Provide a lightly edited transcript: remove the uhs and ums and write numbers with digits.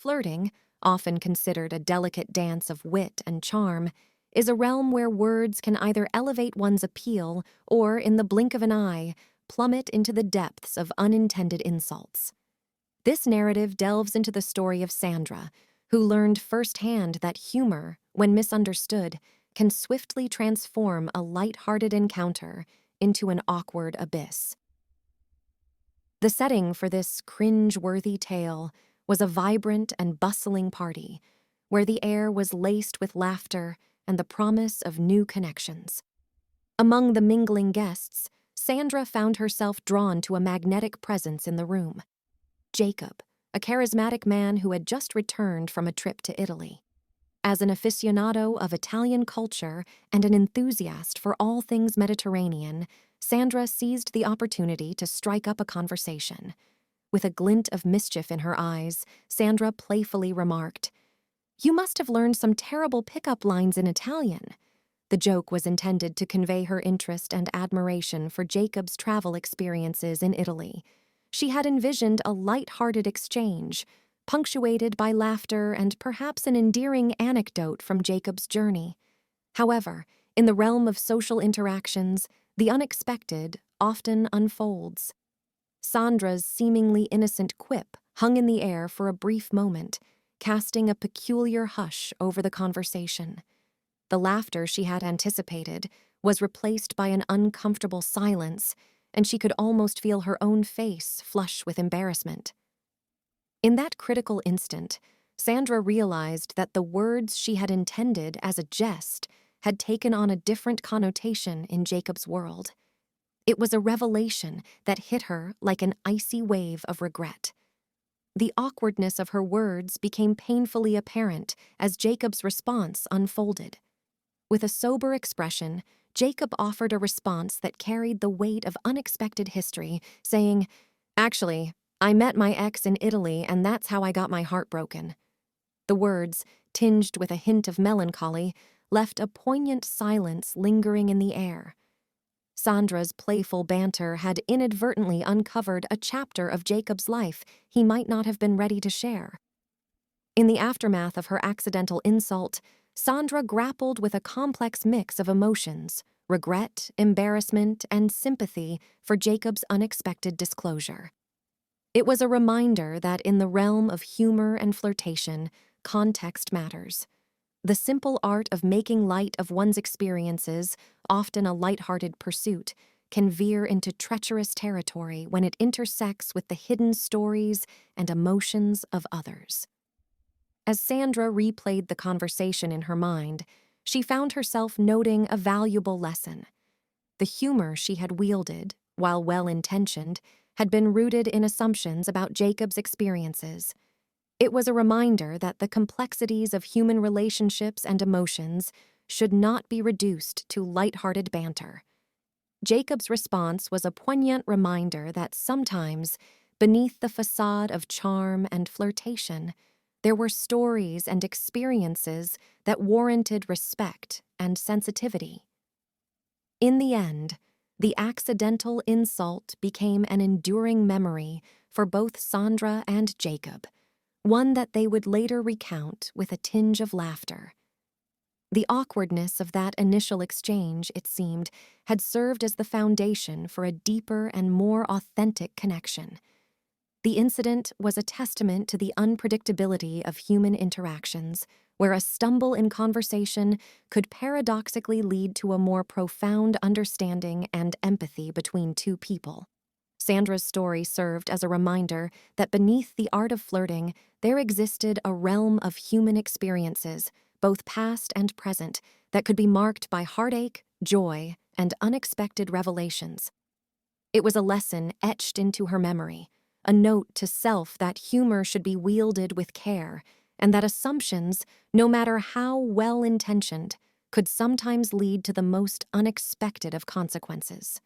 Flirting, often considered a delicate dance of wit and charm, is a realm where words can either elevate one's appeal or, in the blink of an eye, plummet into the depths of unintended insults. This narrative delves into the story of Sandra, who learned firsthand that humor, when misunderstood, can swiftly transform a light-hearted encounter into an awkward abyss. The setting for this cringe-worthy tale was a vibrant and bustling party, where the air was laced with laughter and the promise of new connections. Among the mingling guests, Sandra found herself drawn to a magnetic presence in the room. Jacob, a charismatic man who had just returned from a trip to Italy. As an aficionado of Italian culture and an enthusiast for all things Mediterranean, Sandra seized the opportunity to strike up a conversation. With a glint of mischief in her eyes, Sandra playfully remarked, "You must have learned some terrible pickup lines in Italian." The joke was intended to convey her interest and admiration for Jacob's travel experiences in Italy. She had envisioned a light-hearted exchange, punctuated by laughter and perhaps an endearing anecdote from Jacob's journey. However, in the realm of social interactions, the unexpected often unfolds. Sandra's seemingly innocent quip hung in the air for a brief moment, casting a peculiar hush over the conversation. The laughter she had anticipated was replaced by an uncomfortable silence, and she could almost feel her own face flush with embarrassment. In that critical instant, Sandra realized that the words she had intended as a jest had taken on a different connotation in Jacob's world. It was a revelation that hit her like an icy wave of regret. The awkwardness of her words became painfully apparent as Jacob's response unfolded. With a sober expression, Jacob offered a response that carried the weight of unexpected history, saying, "Actually, I met my ex in Italy and that's how I got my heart broken." The words, tinged with a hint of melancholy, left a poignant silence lingering in the air. Sandra's playful banter had inadvertently uncovered a chapter of Jacob's life he might not have been ready to share. In the aftermath of her accidental insult, Sandra grappled with a complex mix of emotions, regret, embarrassment, and sympathy for Jacob's unexpected disclosure. It was a reminder that in the realm of humor and flirtation, context matters. The simple art of making light of one's experiences, often a light-hearted pursuit, can veer into treacherous territory when it intersects with the hidden stories and emotions of others. As Sandra replayed the conversation in her mind, she found herself noting a valuable lesson. The humor she had wielded, while well-intentioned, had been rooted in assumptions about Jacob's experiences. It was a reminder that the complexities of human relationships and emotions should not be reduced to light-hearted banter. Jacob's response was a poignant reminder that sometimes, beneath the facade of charm and flirtation, there were stories and experiences that warranted respect and sensitivity. In the end, the accidental insult became an enduring memory for both Sandra and Jacob, one that they would later recount with a tinge of laughter. The awkwardness of that initial exchange, it seemed, had served as the foundation for a deeper and more authentic connection. The incident was a testament to the unpredictability of human interactions, where a stumble in conversation could paradoxically lead to a more profound understanding and empathy between two people. Sandra's story served as a reminder that beneath the art of flirting, there existed a realm of human experiences, both past and present, that could be marked by heartache, joy, and unexpected revelations. It was a lesson etched into her memory, a note to self that humor should be wielded with care, and that assumptions, no matter how well-intentioned, could sometimes lead to the most unexpected of consequences.